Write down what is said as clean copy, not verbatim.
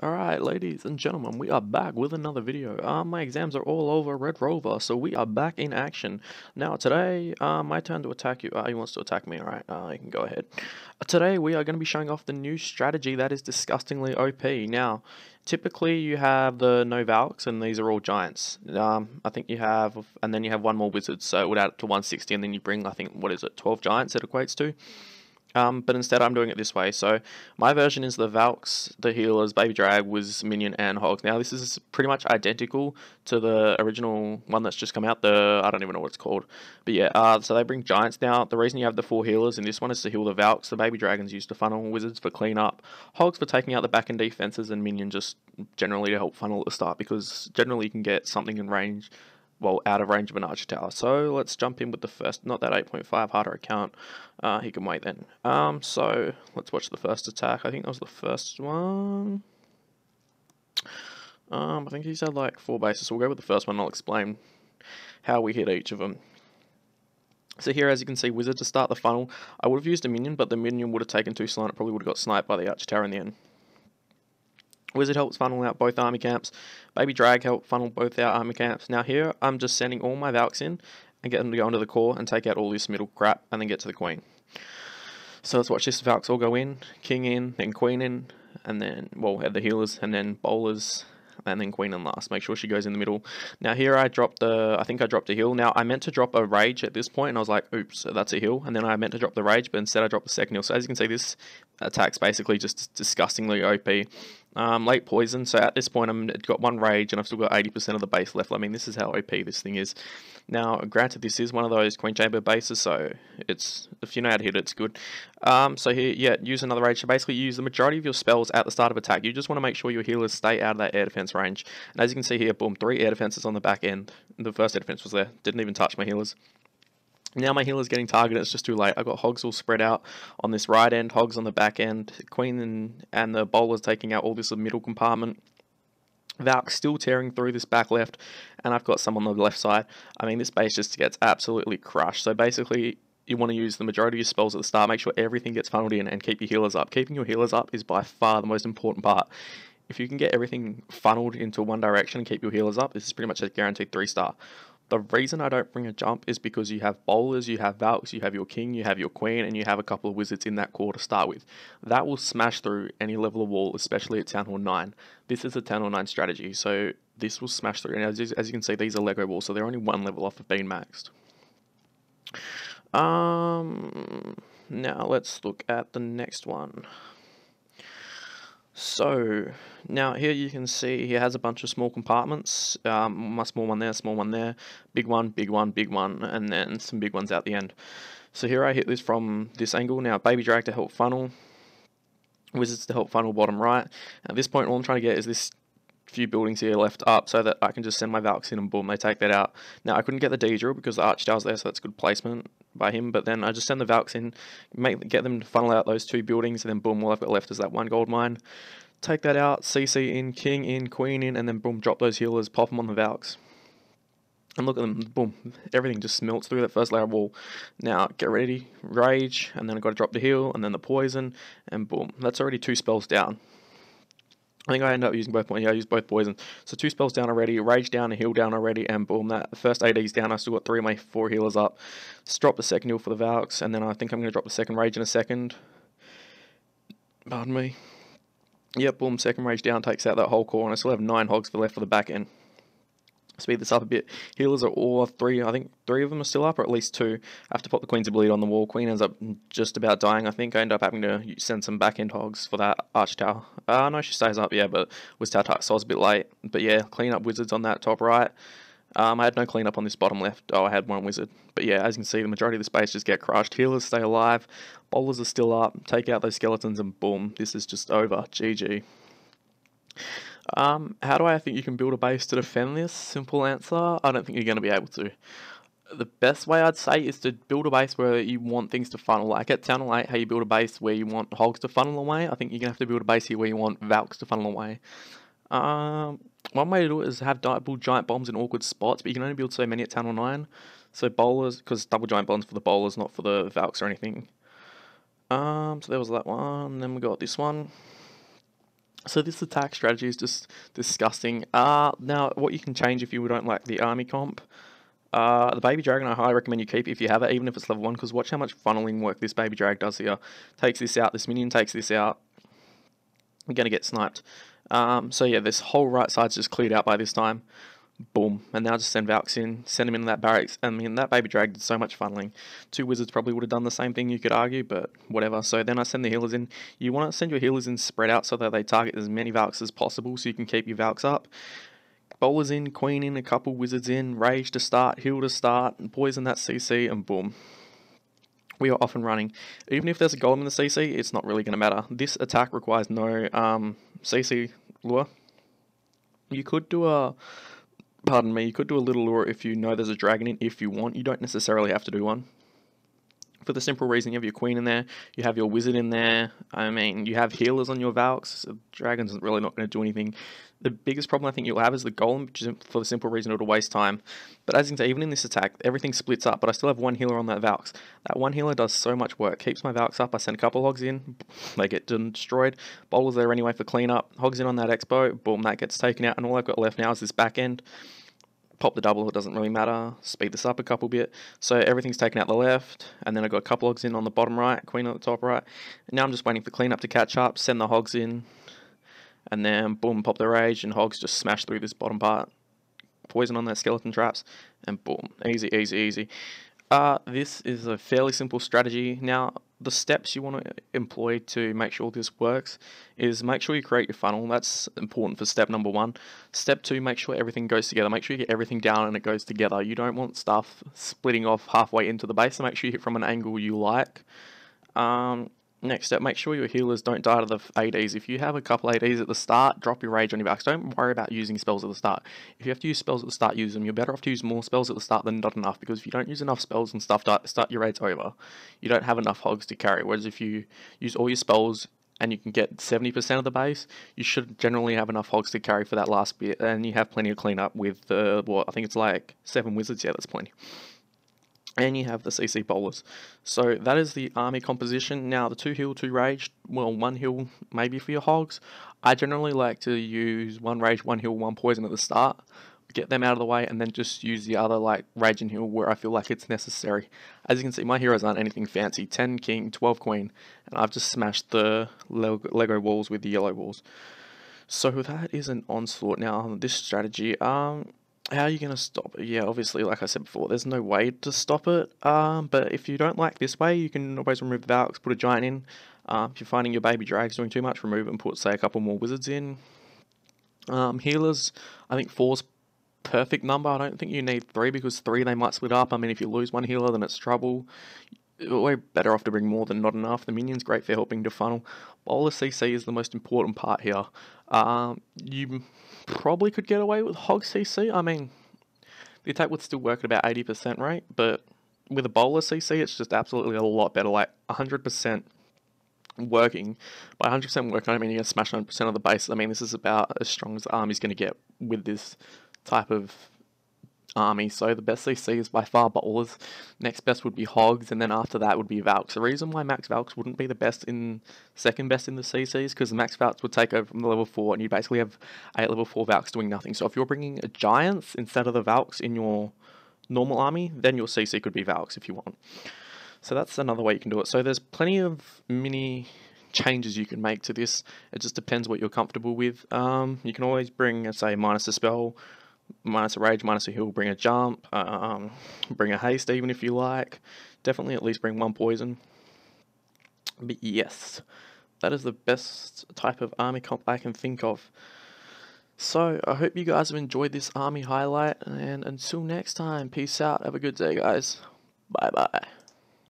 Alright, ladies and gentlemen, we are back with another video. My exams are all over Red Rover, so we are back in action. Now, today, my turn to attack you. He wants to attack me, alright, you can go ahead. Today, we are going to be showing off the new strategy that is disgustingly OP. Now, typically, you have the no Valks, and these are all giants. I think you have, and then you have one more wizard, so it would add it to 160, and then you bring, I think, what is it, 12 giants it equates to? But instead I'm doing it this way. So my version is the Valks, the healers, Baby Drag, Wiz, Minion, and Hogs. Now this is pretty much identical to the original one that's just come out. I don't even know what it's called. But yeah, so they bring giants now. The reason you have the 4 healers in this one is to heal the Valks. The Baby Dragons used to funnel, Wizards for cleanup, Hogs for taking out the back end defenses, and Minion just generally to help funnel at the start because generally you can get something in range, well, out of range of an archer tower. So let's jump in with the first, not that 8.5 harder account. He can wait then. So let's watch the first attack. I think that was the first one. I think he's had like 4 bases, so we'll go with the first one. I'll explain how we hit each of them. So here, as you can see, Wizard to start the funnel. I would have used a minion, but the minion would have taken too slow and it probably would have got sniped by the archer tower in the end. Wizard helps funnel out both army camps. Baby Drag help funnel both our army camps. Now here, I'm just sending all my Valks in and get them to go into the core and take out all this middle crap and then get to the Queen. So let's watch this. Valks all go in, King in, then Queen in, and then, well, have the healers, and then bowlers, and then Queen in last. Make sure she goes in the middle. Now here I think I dropped a heal. Now I meant to drop a rage at this point, and I was like, oops, that's a heal. And then I meant to drop the rage, but instead I dropped the second heal. So as you can see, this attack's basically just disgustingly OP. Late poison, so at this point I've got 1 rage and I've still got 80% of the base left. I mean, this is how OP this thing is. Now, granted, this is one of those Queen Chamber bases, so it's, if you know how to hit it, it's good. So here, yeah, use another rage. So basically use the majority of your spells at the start of attack. You just want to make sure your healers stay out of that air defense range. And as you can see here, boom, 3 air defenses on the back end. The first air defense was there, didn't even touch my healers. Now my healer's getting targeted, it's just too late. I've got Hogs all spread out on this right end, Hogs on the back end, Queen and the bowler's taking out all this middle compartment. Valk's still tearing through this back left, and I've got some on the left side. I mean, this base just gets absolutely crushed. So basically, you want to use the majority of your spells at the start, make sure everything gets funneled in, and keep your healers up. Keeping your healers up is by far the most important part. If you can get everything funneled into one direction and keep your healers up, this is pretty much a guaranteed 3-star. The reason I don't bring a jump is because you have bowlers, you have Valks, you have your king, you have your queen, and you have a couple of wizards in that core to start with. That will smash through any level of wall, especially at Town Hall 9. This is a Town Hall 9 strategy, so this will smash through. And as you can see, these are Lego walls, so they're only 1 level off of being maxed. Now let's look at the next one. So now here you can see he has a bunch of small compartments, a small one there, big one, big one, big one, and then some big ones out the end. So here I hit this from this angle. Now Baby Drag to help funnel, Wizards to help funnel bottom right. At this point all I'm trying to get is this few buildings here left up so that I can just send my Valks in and boom, they take that out. Now I couldn't get the D-drill because the arch tower's there, so that's good placement by him, but then I just send the Valks in, get them to funnel out those 2 buildings, and then boom, all I've got left is that 1 gold mine. Take that out, CC in, King in, Queen in, and then boom, drop those healers, pop them on the Valks. And look at them, boom, everything just melts through that first layer of wall. Now, get ready, rage, and then I've got to drop the heal, and then the poison, and boom, that's already 2 spells down. I think I ended up using both poison. Yeah, I used both poison. So 2 spells down already, rage down, a heal down already, and boom, that first AD's down. I still got 3 of my 4 healers up. Just drop the second heal for the Valks, and then I think I'm going to drop the second rage in a second. Pardon me. Yep, boom, second rage down, takes out that whole core, and I still have 9 Hogs for left for the back end. Speed this up a bit. Healers are all 3, I think 3 of them are still up, or at least 2. I have to pop the Queen's Bleed on the wall. Queen ends up just about dying, I think. I end up having to send some back-end Hogs for that Arch Tower. No, she stays up, yeah, but was Tower Tuck, so I was a bit late. But yeah, clean up Wizards on that top right. I had no cleanup on this bottom left. Oh, I had 1 wizard. But yeah, as you can see, the majority of the space just get crushed. Healers stay alive. Bowlers are still up. Take out those skeletons and boom, this is just over. GG. How do I think you can build a base to defend this? Simple answer, I don't think you're going to be able to. The best way I'd say is to build a base where you want things to funnel. Like at Town Hall 8, how you build a base where you want Hogs to funnel away. I think you're going to have to build a base here where you want Valks to funnel away. One way to do it is have double giant bombs in awkward spots, but you can only build so many at Town Hall 9. So bowlers, because double giant bombs for the bowlers, not for the Valks or anything. So there was that one, then we got this one. So this attack strategy is just disgusting. Now what you can change if you don't like the army comp. The baby dragon I highly recommend you keep if you have it, even if it's level 1, because watch how much funneling work this baby drag does here. Takes this out, this minion takes this out. I'm going to get sniped. So yeah, this whole right side's just cleared out by this time. Boom. And now just send Valks in, send him into that barracks. I mean, that baby drag did so much funneling. 2 wizards probably would have done the same thing, you could argue, but whatever. So then I send the healers in. You want to send your healers in spread out so that they target as many Valks as possible so you can keep your Valks up. Bowlers in, queen in, a couple wizards in, rage to start, heal to start, and poison that CC, and boom. We are off and running. Even if there's a golem in the CC, it's not really going to matter. This attack requires no CC lure. You could do a, pardon me, you could do a little lure if you know there's a dragon in, if you want. You don't necessarily have to do one. For the simple reason you have your queen in there, you have your wizard in there, I mean, you have healers on your Valks, so dragon's really not going to do anything. The biggest problem I think you'll have is the golem, which is for the simple reason it'll waste time. But as you can see, even in this attack, everything splits up, but I still have one healer on that Valks. That one healer does so much work, keeps my Valks up, I send a couple of hogs in, they get destroyed, bowlers there anyway for cleanup, hogs in on that expo, boom, that gets taken out, and all I've got left now is this back end. Pop the double, it doesn't really matter, speed this up a couple bit, so everything's taken out the left, and then I've got a couple hogs in on the bottom right, queen on the top right, and now I'm just waiting for cleanup to catch up, send the hogs in, and then boom, pop the rage, and hogs just smash through this bottom part, poison on their skeleton traps, and boom, easy, easy, easy. This is a fairly simple strategy. Now, the steps you want to employ to make sure this works is make sure you create your funnel. That's important for step number 1. Step 2, make sure everything goes together. Make sure you get everything down and it goes together. You don't want stuff splitting off halfway into the base, so make sure you hit from an angle you like. Next step, make sure your healers don't die to the ADs. If you have a couple ADs at the start, drop your rage on your backs. Don't worry about using spells at the start. If you have to use spells at the start, use them. You're better off to use more spells at the start than not enough, because if you don't use enough spells and stuff, start your raid's over. You don't have enough hogs to carry. Whereas if you use all your spells and you can get 70% of the base, you should generally have enough hogs to carry for that last bit, and you have plenty of cleanup with what I think it's like 7 wizards. Yeah, that's plenty. And you have the CC bowlers. So that is the army composition. Now the 2 heal, 2 rage, well, 1 heal maybe for your hogs. I generally like to use 1 rage, 1 heal, 1 poison at the start, get them out of the way, and then just use the other like rage and heal where I feel like it's necessary. As you can see, my heroes aren't anything fancy. 10 king, 12 queen, and I've just smashed the Lego walls with the yellow walls. So that is an onslaught. Now this strategy, how are you going to stop it? Yeah, obviously, like I said before, there's no way to stop it. But if you don't like this way, you can always remove the Valks, put a giant in. If you're finding your baby drag's doing too much, remove it and put, say, a couple more wizards in. Healers, I think 4's perfect number. I don't think you need 3, because 3 they might split up. I mean, if you lose 1 healer, then it's trouble. We're better off to bring more than not enough. The minion's great for helping to funnel. Bowler CC is the most important part here. You probably could get away with hog CC. I mean, the attack would still work at about 80% rate, but with a bowler CC, it's just absolutely a lot better, like 100% working. By 100% working, I mean you're going to smash 100% of the base. I mean, this is about as strong as the army's going to get with this type of army. So the best CC is by far bowlers. Next best would be hogs, and then after that would be Valks. The reason why max Valks wouldn't be the best in second best in the CCs, because the max Valks would take over from the level 4, and you basically have 8 level 4 Valks doing nothing. So if you're bringing a giants instead of the Valks in your normal army, then your CC could be Valks if you want. So that's another way you can do it. So there's plenty of mini changes you can make to this. It just depends what you're comfortable with. You can always bring, say, minus a spell, minus a rage, minus a heal, bring a jump, bring a haste even if you like. Definitely at least bring 1 poison. But yes, that is the best type of army comp I can think of. So I hope you guys have enjoyed this army highlight, and until next time, peace out, have a good day guys, bye bye.